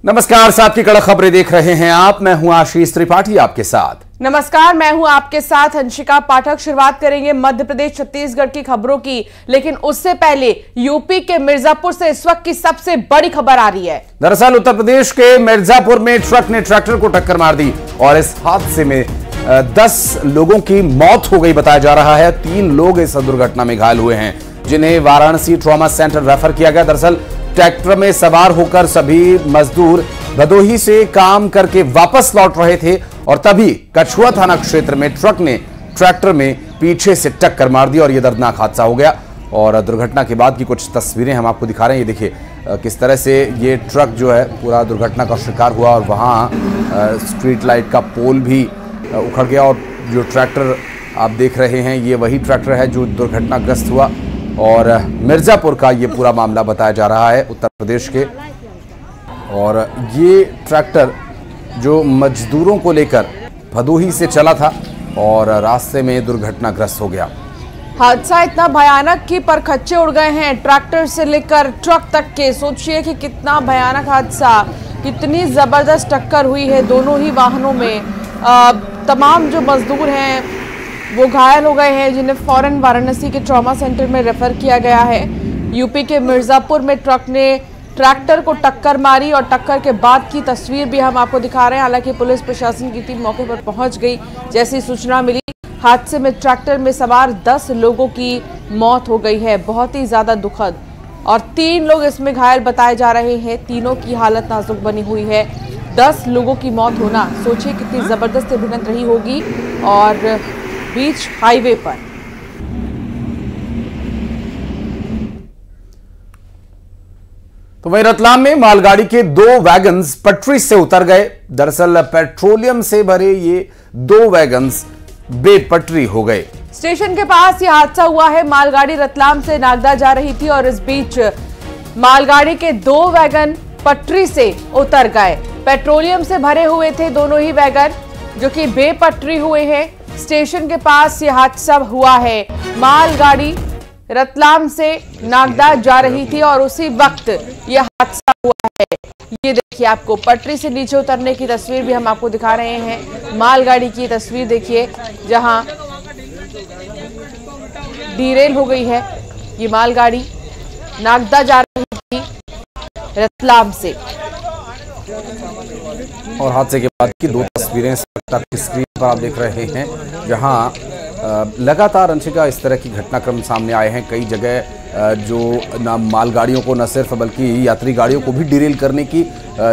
नमस्कार, साथ की कड़क खबरें देख रहे हैं आप। मैं हूं आशीष त्रिपाठी आपके साथ। नमस्कार, मैं हूं आपके साथ हंसिका पाठक। शुरुआत करेंगे मध्य प्रदेश छत्तीसगढ़ की खबरों की, लेकिन उससे पहले यूपी के मिर्जापुर से इस वक्त की सबसे बड़ी खबर आ रही है। दरअसल उत्तर प्रदेश के मिर्जापुर में ट्रक ने ट्रैक्टर को टक्कर मार दी और इस हादसे में 10 लोगों की मौत हो गई बताया जा रहा है। 3 लोग इस दुर्घटना में घायल हुए हैं, जिन्हें वाराणसी ट्रॉमा सेंटर रेफर किया गया। दरअसल ट्रैक्टर में सवार होकर सभी मजदूर भदोही से काम करके वापस लौट रहे थे और तभी कछुआ थाना क्षेत्र में ट्रक ने ट्रैक्टर में पीछे से टक्कर मार दी और यह दर्दनाक हादसा हो गया। और दुर्घटना के बाद की कुछ तस्वीरें हम आपको दिखा रहे हैं। ये देखिए किस तरह से ये ट्रक जो है पूरा दुर्घटना का शिकार हुआ और वहां स्ट्रीट लाइट का पोल भी उखड़ गया। और जो ट्रैक्टर आप देख रहे हैं ये वही ट्रैक्टर है जो दुर्घटनाग्रस्त हुआ और मिर्जापुर का ये पूरा मामला बताया जा रहा है, उत्तर प्रदेश के। और ये ट्रैक्टर जो मजदूरों को लेकर भदोही से चला था और रास्ते में दुर्घटनाग्रस्त हो गया। हादसा इतना भयानक कि परखच्चे उड़ गए हैं, ट्रैक्टर से लेकर ट्रक तक के। सोचिए कि कितना भयानक हादसा, कितनी जबरदस्त टक्कर हुई है दोनों ही वाहनों में। तमाम जो मजदूर हैं वो घायल हो गए हैं, जिन्हें फौरन वाराणसी के ट्रॉमा सेंटर में रेफर किया गया है। यूपी के मिर्जापुर में ट्रक ने ट्रैक्टर को टक्कर मारी और टक्कर के बाद की तस्वीर भी हम आपको दिखा रहे हैं। हालांकि पुलिस प्रशासन की टीम मौके पर पहुंच गई जैसी सूचना मिली। हादसे में ट्रैक्टर में सवार 10 लोगों की मौत हो गई है, बहुत ही ज्यादा दुखद। और 3 लोग इसमें घायल बताए जा रहे हैं, तीनों की हालत नाजुक बनी हुई है। 10 लोगों की मौत होना, सोचिए कितनी जबरदस्त भिड़ंत रही होगी और बीच हाईवे पर। तो वहीं रतलाम में मालगाड़ी के 2 वैगन्स पटरी से उतर गए। दरअसल पेट्रोलियम से भरे ये 2 वैगन्स बेपटरी हो गए। स्टेशन के पास यह हादसा हुआ है। मालगाड़ी रतलाम से नागदा जा रही थी और इस बीच मालगाड़ी के 2 वैगन पटरी से उतर गए। पेट्रोलियम से भरे हुए थे दोनों ही वैगन, जो कि बेपटरी हुए हैं। स्टेशन के पास यह हादसा हुआ है। मालगाड़ी रतलाम से नागदा जा रही थी और उसी वक्त यह हादसा हुआ है। ये देखिए, आपको पटरी से नीचे उतरने की तस्वीर भी हम आपको दिखा रहे हैं। मालगाड़ी की तस्वीर देखिए, जहां डीरेल हो गई है। ये मालगाड़ी नागदा जा रही थी रतलाम से। और हादसे के बाद की 2 तस्वीरें स्क्रीन पर आप देख रहे हैं, जहां लगातार अंशिका इस तरह की घटनाक्रम सामने आए हैं। कई जगह जो न मालगाड़ियों को न सिर्फ बल्कि यात्री गाड़ियों को भी डिरेल करने की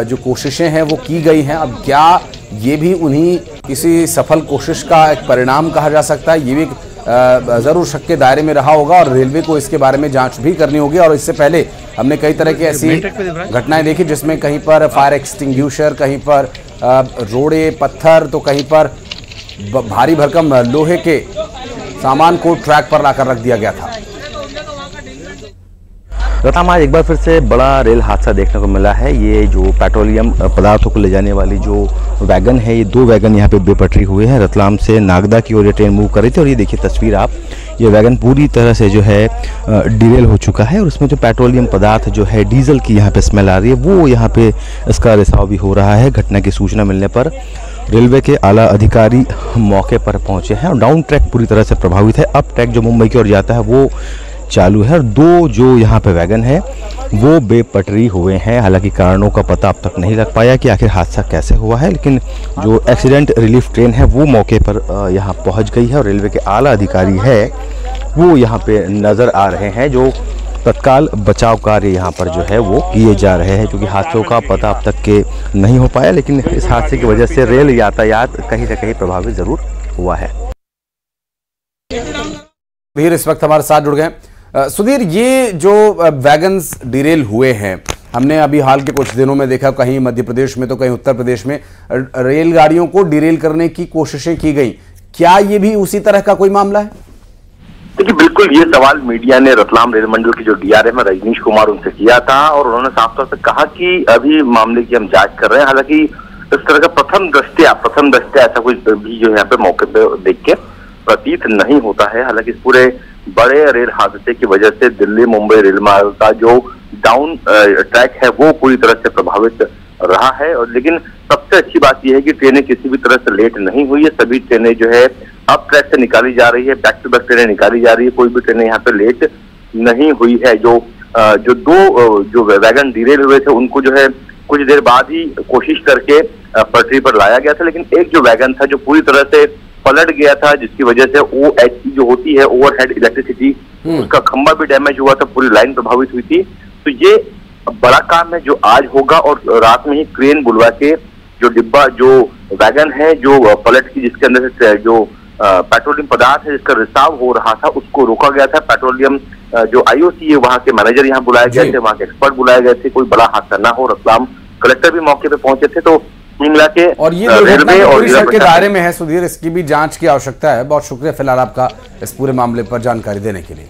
जो कोशिशें हैं वो की गई हैं। अब क्या ये भी उन्हीं किसी सफल कोशिश का एक परिणाम कहा जा सकता है? ये भी जरूर शक के दायरे में रहा होगा और रेलवे को इसके बारे में जांच भी करनी होगी। और इससे पहले हमने कई तरह की ऐसी घटनाएं देखी जिसमें कहीं पर फायर एक्सटिंग्विशर, कहीं पर रोड़े पत्थर, तो कहीं पर भारी भरकम लोहे के सामान को ट्रैक पर लाकर रख दिया गया था। रतलाम आज एक बार फिर से बड़ा रेल हादसा देखने को मिला है। ये जो पेट्रोलियम पदार्थों को ले जाने वाली जो वैगन है, ये 2 वैगन यहाँ पे बेपटरी हुए हैं। रतलाम से नागदा की ओर ये ट्रेन मूव कर रही थी और ये देखिए तस्वीर आप, ये वैगन पूरी तरह से जो है डिरेल हो चुका है और उसमें जो पेट्रोलियम पदार्थ जो है डीजल की यहाँ पे स्मेल आ रही है, वो यहाँ पे इसका रिसाव भी हो रहा है। घटना की सूचना मिलने पर रेलवे के आला अधिकारी मौके पर पहुंचे हैं और डाउन ट्रैक पूरी तरह से प्रभावित है। अप ट्रैक जो मुंबई की ओर जाता है वो चालू है और 2 जो यहाँ पे वैगन है वो बेपटरी हुए हैं। हालांकि कारणों का पता अब तक नहीं लग पाया कि आखिर हादसा कैसे हुआ है, लेकिन जो एक्सीडेंट रिलीफ ट्रेन है वो मौके पर यहाँ पहुँच गई है और रेलवे के आला अधिकारी है वो यहाँ पे नज़र आ रहे हैं। जो तत्काल बचाव कार्य यहाँ पर जो है वो किए जा रहे हैं, क्योंकि हादसों का पता अब तक के नहीं हो पाया, लेकिन इस हादसे की वजह से रेल यातायात कहीं न कहीं प्रभावित जरूर हुआ है। सुधीर इस वक्त हमारे साथ जुड़ गए। सुधीर, ये जो वैगन्स डिरेल हुए हैं, हमने अभी हाल के कुछ दिनों में देखा, कहीं मध्य प्रदेश में तो कहीं उत्तर प्रदेश में रेलगाड़ियों को डिरेल करने की कोशिशें की गई। क्या ये भी उसी तरह का कोई मामला है? देखिए, बिल्कुल ये सवाल मीडिया ने रतलाम रेल मंडल के जो डीआरएम है रजनीश कुमार उनसे किया था और उन्होंने साफ तौर से कहा कि अभी मामले की हम जांच कर रहे हैं। हालांकि इस तरह का प्रथम दृष्टया ऐसा कुछ भी जो यहाँ पे मौके पे देख के प्रतीत नहीं होता है। हालांकि इस पूरे बड़े रेल हादसे की वजह से दिल्ली मुंबई रेल मार्ग का जो डाउन ट्रैक है वो पूरी तरह से प्रभावित रहा है। और लेकिन सबसे अच्छी बात यह है कि ट्रेनें किसी भी तरह से लेट नहीं हुई है। सभी ट्रेनें जो है अब ट्रैक से निकाली जा रही है, बैक टू बैक ट्रेनें निकाली जा रही है, कोई भी ट्रेनें यहाँ पे लेट नहीं हुई है। जो दो वैगन डिरेल हुए थे उनको जो है कुछ देर बाद ही कोशिश करके पटरी पर लाया गया था, लेकिन एक जो वैगन था जो पूरी तरह से पलट गया था, जिसकी वजह से OHE जो होती है ओवरहेड इलेक्ट्रिसिटी, उसका खंभा भी डैमेज हुआ था, पूरी लाइन प्रभावित हुई थी। तो ये बड़ा काम है जो आज होगा, और रात में ही क्रेन बुलवा के जो डिब्बा जो वैगन है जो पलट की जिसके अंदर से जो पेट्रोलियम पदार्थ है जिसका रिसाव हो रहा था उसको रोका गया था। पेट्रोलियम जो IOC है वहां के मैनेजर यहाँ बुलाए गए थे, वहां के एक्सपर्ट बुलाए गए थे, कोई बड़ा हादसा ना हो। रतलाम कलेक्टर भी मौके पे पहुंचे थे। तो मिला के और ये रेलवे और के दायरे में है सुधीर, इसकी भी जांच की आवश्यकता है। बहुत शुक्रिया फिलहाल आपका इस पूरे मामले पर जानकारी देने के लिए।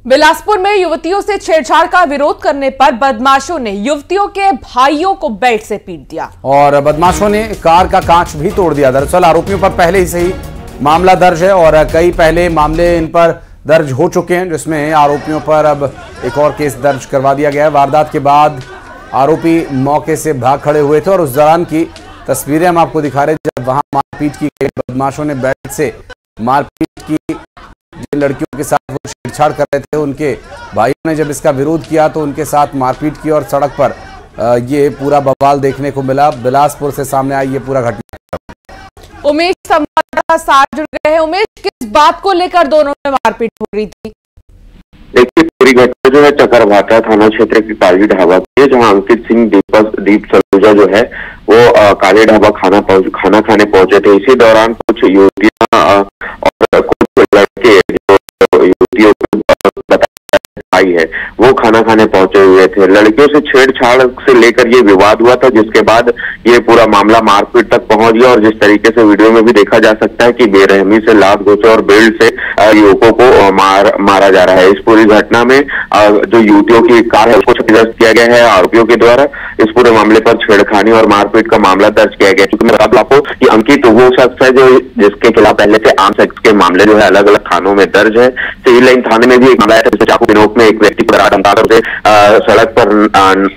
बिलासपुर में युवतियों से छेड़छाड़ का विरोध करने पर बदमाशों ने युवतियों के भाइयों को बेल्ट से पीट दिया और बदमाशों ने कार का कांच भी तोड़ दिया। दरअसल आरोपियों पर पहले ही से ही मामला दर्ज है और कई पहले मामले इन पर दर्ज हो चुके हैं, जिसमें आरोपियों पर अब एक और केस दर्ज करवा दिया गया है। वारदात के बाद आरोपी मौके से भाग खड़े हुए थे और उस दौरान की तस्वीरें हम आपको दिखा रहे हैं जब वहां मारपीट की गई। बदमाशों ने बेल्ट से मारपीट की, जिन लड़कियों के साथ वो छेड़छाड़ कर रहे थे उनके भाइयों ने जब इसका विरोध किया तो उनके साथ मारपीट की और सड़क पर ये पूरा बवाल देखने को मिला। बिलासपुर से सामने आई ये पूरा घटना। उमेश संवाददाता साथ जुड़ गए हैं। उमेश, किस बात को लेकर दोनों में मारपीट हो रही थी? देखिए, पूरी घटना जो है चकरभाटा थाना क्षेत्र की काली ढाबा की है, जहां अंकित सिंह दीप सलूजा जो है वो काली ढाबा खाना खाने पहुंचे थे। इसी दौरान कुछ युवतियां और कुछ लड़के जो युवतियों को आई है वो खाना खाने पहुंचे हुए थे। लड़कियों से छेड़छाड़ से लेकर ये विवाद हुआ था, जिसके बाद ये पूरा मामला मारपीट तक पहुंच गया। और जिस तरीके से वीडियो में भी देखा जा सकता है कि बेरहमी से लात घोंचे और बेल्ट से युवकों को मारा जा रहा है। इस पूरी घटना में जो युवतियों की कार है उसको क्षतिग्रस्त किया गया है आरोपियों के द्वारा। इस पूरे मामले पर छेड़खानी और मारपीट का मामला दर्ज किया गया। क्योंकि मैं बता दूं आपको कि अंकित वो शख्स है जो जिसके खिलाफ पहले से आर्म सेक्स के मामले जो है अलग अलग थानों में दर्ज है। सिविल लाइन थाने में भी एक मामला है जिससे चाकू की नोक में एक व्यक्ति को से सड़क पर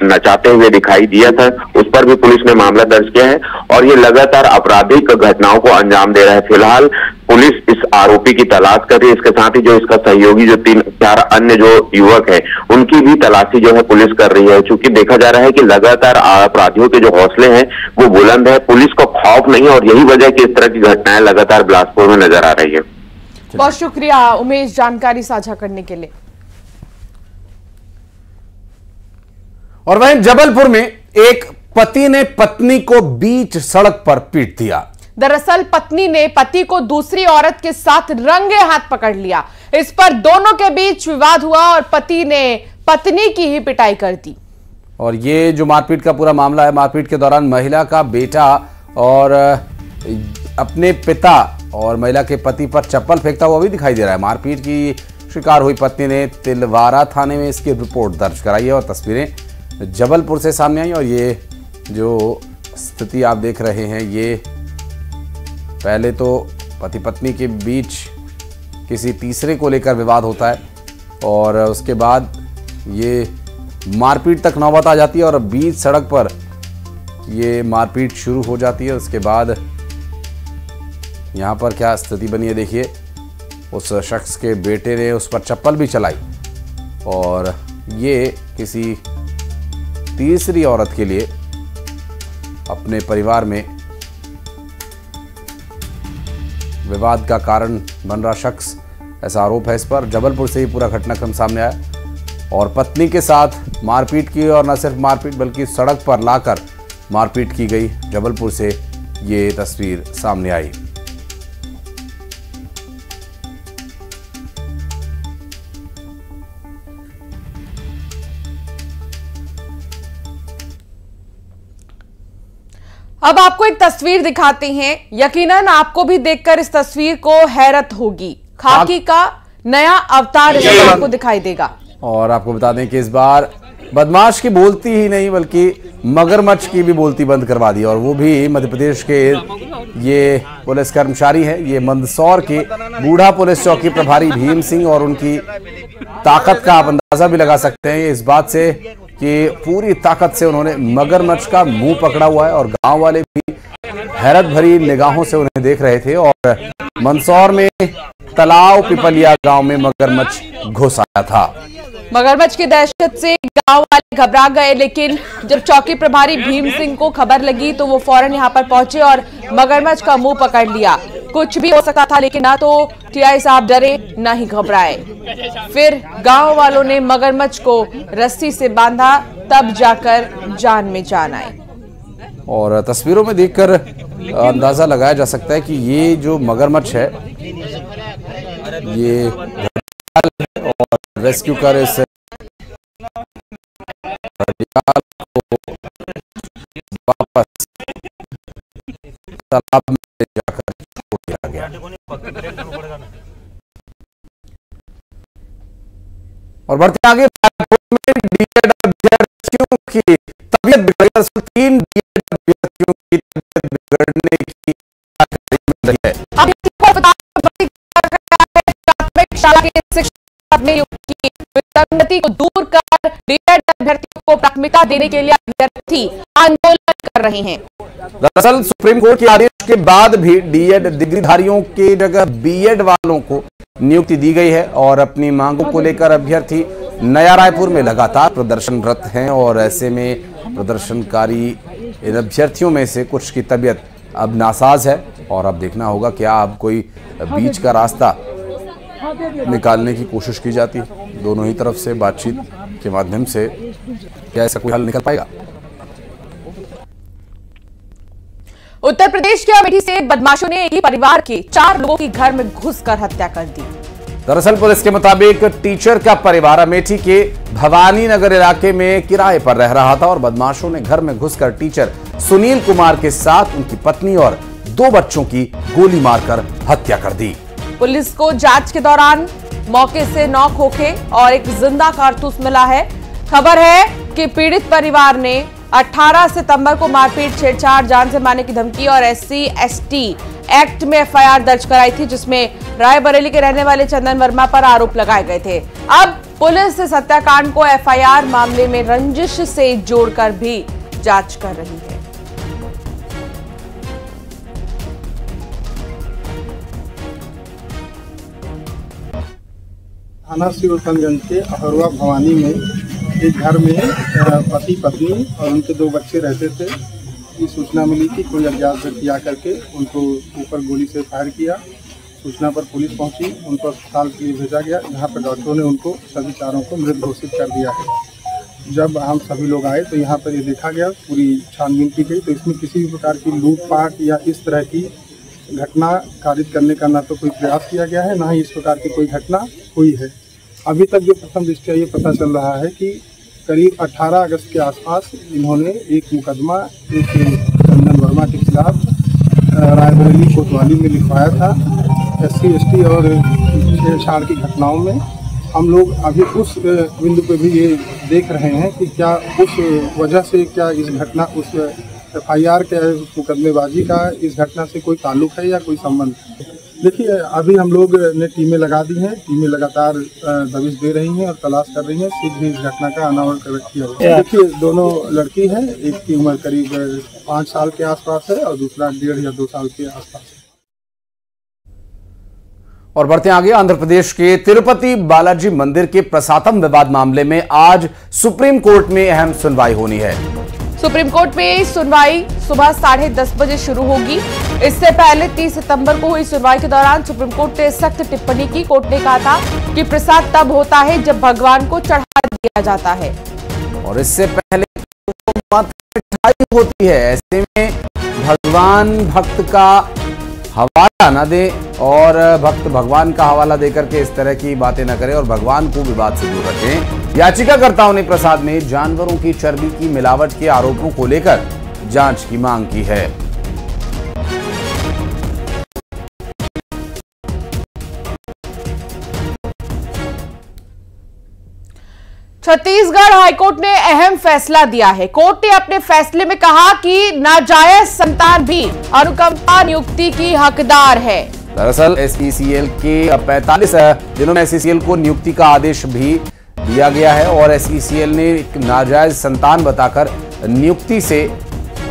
नचाते हुए दिखाई दिया था, उस पर भी पुलिस ने मामला दर्ज किया है और ये लगातार आपराधिक घटनाओं को अंजाम दे रहा है। फिलहाल पुलिस इस आरोपी की तलाश कर रही है। इसके साथ ही जो इसका सहयोगी जो 3-4 अन्य जो युवक है उनकी भी तलाशी जो है पुलिस कर रही है। चूंकि देखा जा रहा है कि लगातार अपराधियों के जो हौसले हैं वो बुलंद है, पुलिस को खौफ नहीं है और यही वजह की इस तरह की घटनाएं लगातार बिलासपुर में नजर आ रही है। बहुत शुक्रिया उमेश जानकारी साझा करने के लिए। और वहीं जबलपुर में एक पति ने पत्नी को बीच सड़क पर पीट दिया। दरअसल पत्नी ने पति को दूसरी औरत के साथ रंगे हाथ पकड़ लिया। इस पर दोनों के बीच विवाद हुआ और पति ने पत्नी की ही पिटाई कर दी। और ये जो मारपीट का पूरा मामला है, मारपीट के दौरान महिला का बेटा और अपने पिता और महिला के पति पर चप्पल फेंकता हुआ भी दिखाई दे रहा है। मारपीट की शिकार हुई पत्नी ने तिलवारा थाने में इसकी रिपोर्ट दर्ज कराई है और तस्वीरें जबलपुर से सामने आई। और ये जो स्थिति आप देख रहे हैं, ये पहले तो पति पत्नी के बीच किसी तीसरे को लेकर विवाद होता है और उसके बाद ये मारपीट तक नौबत आ जाती है और बीच सड़क पर ये मारपीट शुरू हो जाती है। उसके बाद यहाँ पर क्या स्थिति बनी है देखिए। उस शख्स के बेटे ने उस पर चप्पल भी चलाई और ये किसी तीसरी औरत के लिए अपने परिवार में विवाद का कारण बन रहा शख्स, ऐसा आरोप है इस पर। जबलपुर से ही पूरा घटनाक्रम सामने आया और पत्नी के साथ मारपीट की और न सिर्फ मारपीट बल्कि सड़क पर लाकर मारपीट की गई। जबलपुर से ये तस्वीर सामने आई। अब आपको एक तस्वीर दिखाते हैं। यकीनन आपको भी देखकर इस तस्वीर को हैरत होगी। खाकी का नया अवतार इस बार आपको दिखाई देगा। और आपको बता दें कि इस बार बदमाश की बोलती ही नहीं बल्कि मगरमच्छ की भी बोलती बंद करवा दी और वो भी मध्य प्रदेश के ये पुलिस कर्मचारी हैं। ये मंदसौर के बूढ़ा पुलिस चौकी प्रभारी भीम सिंह और उनकी ताकत का आप अंदाजा भी लगा सकते हैं। इस बात से कि पूरी ताकत से उन्होंने मगरमच्छ का मुंह पकड़ा हुआ है और गांव वाले भी हैरत भरी निगाहों से उन्हें देख रहे थे। और मंदसौर में तालाब पिपलिया गांव में मगरमच्छ घुस आया था। मगरमच्छ की दहशत से गांव वाले घबरा गए, लेकिन जब चौकी प्रभारी भीम सिंह को खबर लगी तो वो फौरन यहां पर पहुंचे और मगरमच्छ का मुंह पकड़ लिया। कुछ भी हो सकता था, लेकिन ना तो टीआई साहब डरे ना ही घबराए। फिर गांव वालों ने मगरमच्छ को रस्सी से बांधा, तब जाकर जान में जान आई। और तस्वीरों में देखकर अंदाजा लगाया जा सकता है कि ये जो मगरमच्छ है ये और रेस्क्यू कर इस वापस तालाब में जाकर छोड़ दिया गया। और बढ़ते आगे, की तबीयत बिगड़ी, 3 अभ्यर्थियों की तबीयत बिगड़ने की है। शाला के शिक्षा में विसंगति को दूर कर बीएड अभ्यर्थियों को प्राथमिकता देने के लिए अभ्यर्थी आंदोलन कर रहे हैं। दरअसल सुप्रीम कोर्ट के आदेश के बाद भी डीएड डिग्रीधारियों के जगह बीएड वालों को नियुक्ति दी गई है और अपनी मांगों को लेकर अभ्यर्थी नया रायपुर में लगातार प्रदर्शनरत हैं। और ऐसे में प्रदर्शनकारी इन अभ्यर्थियों में से कुछ की तबीयत अब नासाज है और अब देखना होगा क्या अब कोई बीच का रास्ता निकालने की कोशिश की जाती है। दोनों ही तरफ से बातचीत के माध्यम से क्या ऐसा कोई हल निकल पाएगा? उत्तर प्रदेश के अमेठी से बदमाशों ने एक ही परिवार के 4 लोगों की घर में घुसकर हत्या कर दी। दरअसल पुलिस के मुताबिक टीचर का परिवार अमेठी के भवानी नगर इलाके में किराए पर रह रहा था और बदमाशों ने घर में घुसकर टीचर सुनील कुमार के साथ उनकी पत्नी और 2 बच्चों की गोली मारकर हत्या कर दी। पुलिस को जांच के दौरान मौके से 9 खोखे और एक जिंदा कारतूस मिला है। खबर है कि पीड़ित परिवार ने 18 सितंबर को मारपीट, छेड़छाड़, जान से मारने की धमकी और SC/ST एक्ट में FIR दर्ज कराई थी, जिसमें रायबरेली के रहने वाले चंदन वर्मा पर आरोप लगाए गए थे। अब पुलिस इस हत्याकांड को FIR मामले में रंजिश से जोड़कर भी जांच कर रही है। थाना शिवरतनगंज के अहरवा भवानी में एक घर में पति पत्नी और उनके 2 बच्चे रहते थे। ये सूचना मिली कि कोई अज्ञात व्यक्ति आकर के उनको ऊपर गोली से फायर किया। सूचना पर पुलिस पहुंची, उनको अस्पताल के लिए भेजा गया, जहां पर डॉक्टरों ने उनको सभी 4 को मृत घोषित कर दिया है। जब हम सभी लोग आए तो यहाँ पर ये देखा गया, पूरी छानबीन की गई, तो इसमें किसी भी प्रकार की लूटपाट या इस तरह की घटना कारित करने का ना तो कोई प्रयास किया गया है, ना ही इस प्रकार की कोई घटना हुई है। अभी तक जो प्रथम दृष्टया ये पता चल रहा है कि करीब 18 अगस्त के आसपास इन्होंने एक मुकदमा एक चंदन वर्मा के खिलाफ रायबरेली कोतवाली में लिखवाया था SC/ST और छेड़छाड़ की घटनाओं में। हम लोग अभी उस बिंदु पे भी ये देख रहे हैं कि क्या उस वजह से क्या इस घटना उस FIR के मुकदमेबाजी का इस घटना से कोई ताल्लुक है या कोई संबंध है। देखिए, अभी हम लोग ने टीमें लगा दी हैं, टीमें लगातार दबिश दे रही हैं और तलाश कर रही हैं, शीघ्र इस घटना का अनावरण किया जाए। देखिए, दोनों लड़की हैं, एक की उम्र करीब 5 साल के आसपास है और दूसरा 1.5 या 2 साल के आसपास है। और बढ़ते आगे, आंध्र प्रदेश के तिरुपति बालाजी मंदिर के प्रसादम विवाद मामले में आज सुप्रीम कोर्ट में अहम सुनवाई होनी है। सुप्रीम कोर्ट में सुनवाई सुबह 10:30 बजे शुरू होगी। इससे पहले 30 सितंबर को हुई सुनवाई के दौरान सुप्रीम कोर्ट ने सख्त टिप्पणी की। कोर्ट ने कहा था कि प्रसाद तब होता है जब भगवान को चढ़ा दिया जाता है और इससे पहले मिठाई होती है। ऐसे में भगवान भक्त का हवाला न दे और भक्त भगवान का हवाला देकर के इस तरह की बातें न करें और भगवान को विवाद से दूर रखें। याचिकाकर्ताओं ने प्रसाद में जानवरों की चर्बी की मिलावट के आरोपों को लेकर जांच की मांग की है। छत्तीसगढ़ हाईकोर्ट ने अहम फैसला दिया है। कोर्ट ने अपने फैसले में कहा कि नाजायज संतान भी अनुकंपा नियुक्ति की हकदार है। दरअसल SECL के 45 दिनों में SECL को नियुक्ति का आदेश भी दिया गया है और SECL ने एक नाजायज संतान बताकर नियुक्ति से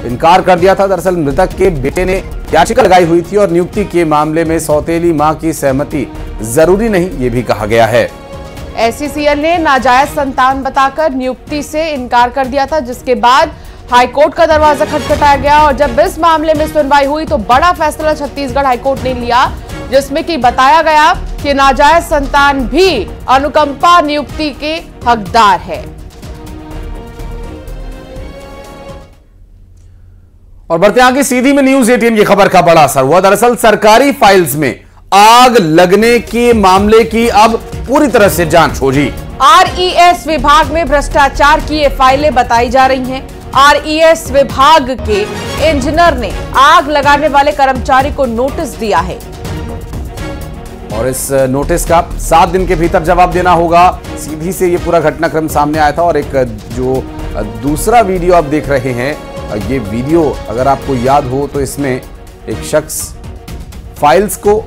इनकार कर दिया था। दरअसल मृतक के बेटे ने याचिका लगाई हुई थी और नियुक्ति के मामले में सौतेली मां की सहमति जरूरी नहीं, ये भी कहा गया है। SECL ने नाजायज संतान बताकर नियुक्ति से इनकार कर दिया था, जिसके बाद हाईकोर्ट का दरवाजा खटखटाया गया और जब इस मामले में सुनवाई हुई तो बड़ा फैसला छत्तीसगढ़ हाईकोर्ट ने लिया, जिसमें कि बताया गया कि नाजायज संतान भी अनुकंपा नियुक्ति के हकदार है। और बढ़ते आगे सीधी में न्यूज़ 18 की खबर का बड़ा असर हुआ। दरअसल सरकारी फाइल्स में आग लगने के मामले की अब पूरी तरह से जांच होगी। RES विभाग में भ्रष्टाचार की ये फाइलें बताई जा रही हैं। RES विभाग के इंजीनियर ने आग लगाने वाले कर्मचारी को नोटिस दिया है और इस नोटिस का 7 दिन के भीतर जवाब देना होगा। सीधी से ये पूरा घटनाक्रम सामने आया था और एक जो दूसरा वीडियो आप देख रहे हैं, ये वीडियो अगर आपको याद हो तो इसमें एक शख्स फाइल्स को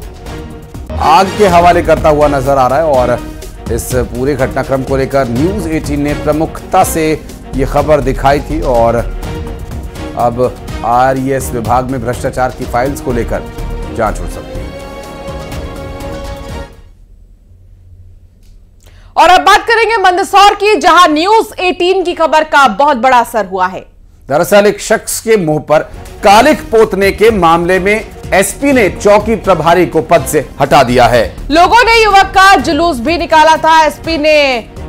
आग के हवाले करता हुआ नजर आ रहा है और इस पूरे घटनाक्रम को लेकर न्यूज़ 18 ने प्रमुखता से ये खबर दिखाई थी और अब RES विभाग में भ्रष्टाचार की फाइल्स को लेकर जांच हो सकती है। और अब बात करेंगे मंदसौर की, जहां न्यूज़ 18 की खबर का बहुत बड़ा असर हुआ है। दरअसल एक शख्स के मुंह पर कालिख पोतने के मामले में SP ने चौकी प्रभारी को पद से हटा दिया है। लोगों ने युवक का जुलूस भी निकाला था। SP ने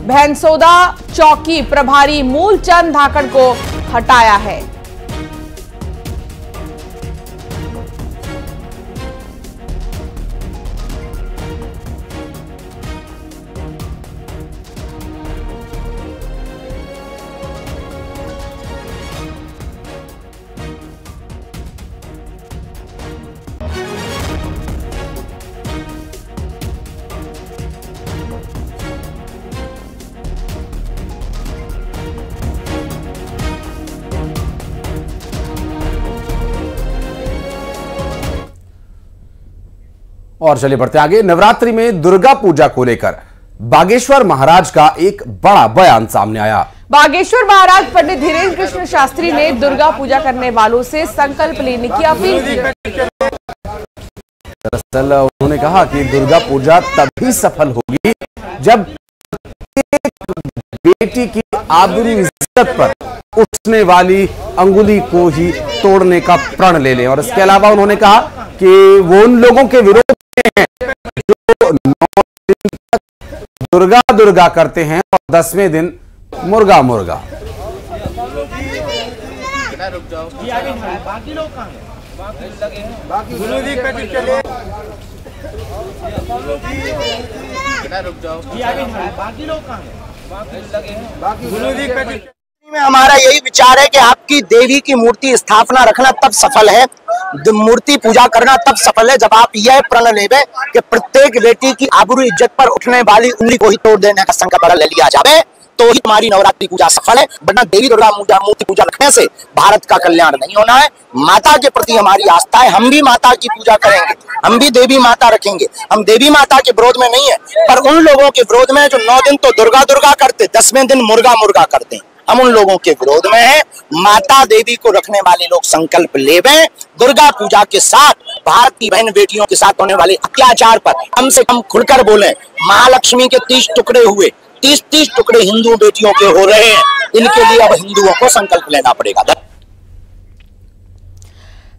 भैंसोदा चौकी प्रभारी मूलचंद धाकड़ को हटाया है। और चलिए बढ़ते आगे। नवरात्रि में दुर्गा पूजा को लेकर बागेश्वर महाराज का एक बड़ा बयान सामने आया। बागेश्वर महाराज पंडित धीरेन्द्र कृष्ण शास्त्री ने दुर्गा पूजा करने वालों से संकल्प लेने की अपील की। दरअसल उन्होंने कहा कि दुर्गा पूजा तभी सफल होगी जब एक बेटी की आबरू इज्जत पर उठने वाली अंगुली को ही तोड़ने का प्रण ले लें। और इसके अलावा उन्होंने कहा कि वो उन लोगों के विरोध में हैं जो 9 दिन तक दुर्गा दुर्गा करते हैं और 10वें दिन मुर्गा मुर्गा। में हमारा यही विचार है कि आपकी देवी की मूर्ति स्थापना रखना तब सफल है, मूर्ति पूजा करना तब सफल है जब आप यह प्रण लेवे कि प्रत्येक बेटी की आबरू इज्जत पर उठने वाली उंगली को ही तोड़ देने का संकल्प ले लिया जावे, तो ही हमारी नवरात्रि पूजा सफल है। वरना देवी दुर्गा मूर्ति पूजा रखने से भारत का कल्याण नहीं होना है। माता के प्रति हमारी आस्था है, हम भी माता की पूजा करेंगे, हम भी देवी माता रखेंगे। हम देवी माता के विरोध में नहीं है, पर उन लोगों के विरोध में जो 9 दिन तो दुर्गा दुर्गा करते, 10वें दिन मुर्गा मुर्गा करते, हम उन लोगों के विरोध में हैं। माता देवी को रखने वाले लोग संकल्प लेवें, दुर्गा पूजा के साथ भारत की बहन बेटियों के साथ होने वाले अत्याचार पर कम से कम खुलकर बोलें। महालक्ष्मी के 30 टुकड़े हुए, 30 टुकड़े हिंदू बेटियों के हो रहे हैं, इनके लिए अब हिंदुओं को संकल्प लेना पड़ेगा।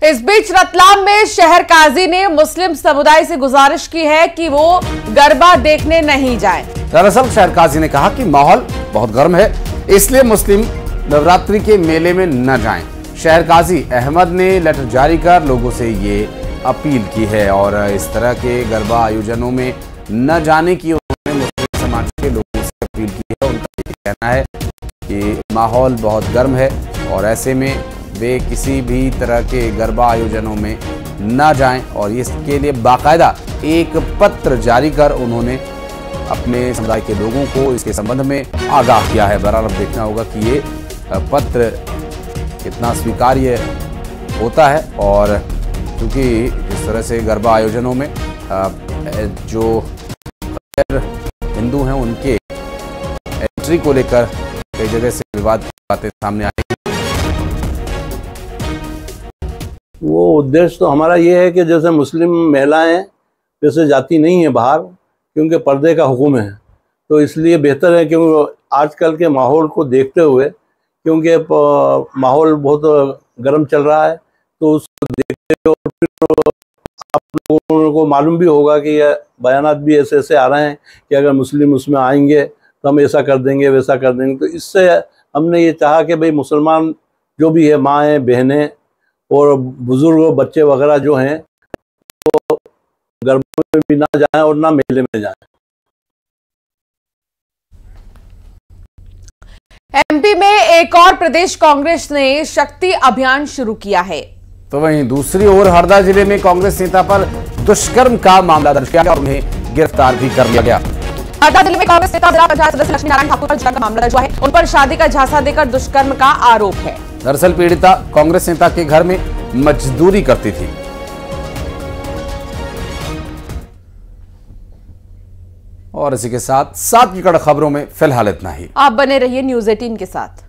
इस बीच रतलाम में शहर काजी ने मुस्लिम समुदाय से गुजारिश की है कि वो गरबा देखने नहीं जाएं। दरअसल शहर काजी ने कहा कि माहौल बहुत गर्म है, इसलिए मुस्लिम नवरात्रि के मेले में न जाएं। शहर काजी अहमद ने लेटर जारी कर लोगों से ये अपील की है और इस तरह के गरबा आयोजनों में न जाने की उन्होंने मुस्लिम समाज के लोगों से अपील की है। उनका ये कहना है कि माहौल बहुत गर्म है और ऐसे में वे किसी भी तरह के गरबा आयोजनों में न जाएं और इसके लिए बाकायदा एक पत्र जारी कर उन्होंने अपने समुदाय के लोगों को इसके संबंध में आगाह किया है। बहरहाल अब देखना होगा कि ये पत्र कितना स्वीकार्य होता है और क्योंकि जिस तरह से गरबा आयोजनों में जो हिंदू हैं उनके एनिवर्सरी को लेकर कई जगह से विवाद की बातें सामने आई। वो उद्देश्य तो हमारा ये है कि जैसे मुस्लिम महिलाएं जैसे जाती नहीं है बाहर, क्योंकि पर्दे का हुक्म है, तो इसलिए बेहतर है क्योंकि आजकल के माहौल को देखते हुए, क्योंकि माहौल बहुत गर्म चल रहा है, तो उसको देखते हुए और फिर आप लोगों को मालूम भी होगा कि ये बयानात भी ऐसे ऐसे आ रहे हैं कि अगर मुस्लिम उसमें आएंगे तो हम ऐसा कर देंगे वैसा कर देंगे। तो इससे हमने ये चाहा कि भाई मुसलमान जो भी है, माएँ बहनें और बुजुर्ग बच्चे वगैरह जो हैं वो गरबों में भी ना जाएं और ना मेले में जाएं। एमपी में एक और प्रदेश कांग्रेस ने शक्ति अभियान शुरू किया है। तो वहीं दूसरी ओर हरदा जिले में कांग्रेस नेता पर दुष्कर्म का मामला दर्ज किया गया और उन्हें गिरफ्तार भी कर लिया गया। हरदा जिले में कांग्रेस नेता जिला पंचायत सदस्य लक्ष्मी नारायण ठाकुर पर दुष्कर्म का मामला दर्ज हुआ है। उन पर शादी का झांसा देकर दुष्कर्म का आरोप है। दरअसल पीड़िता कांग्रेस नेता के घर में मजदूरी करती थी। और इसी के साथ 7 की कड़ खबरों में फिलहाल इतना ही। आप बने रहिए न्यूज़ 18 के साथ।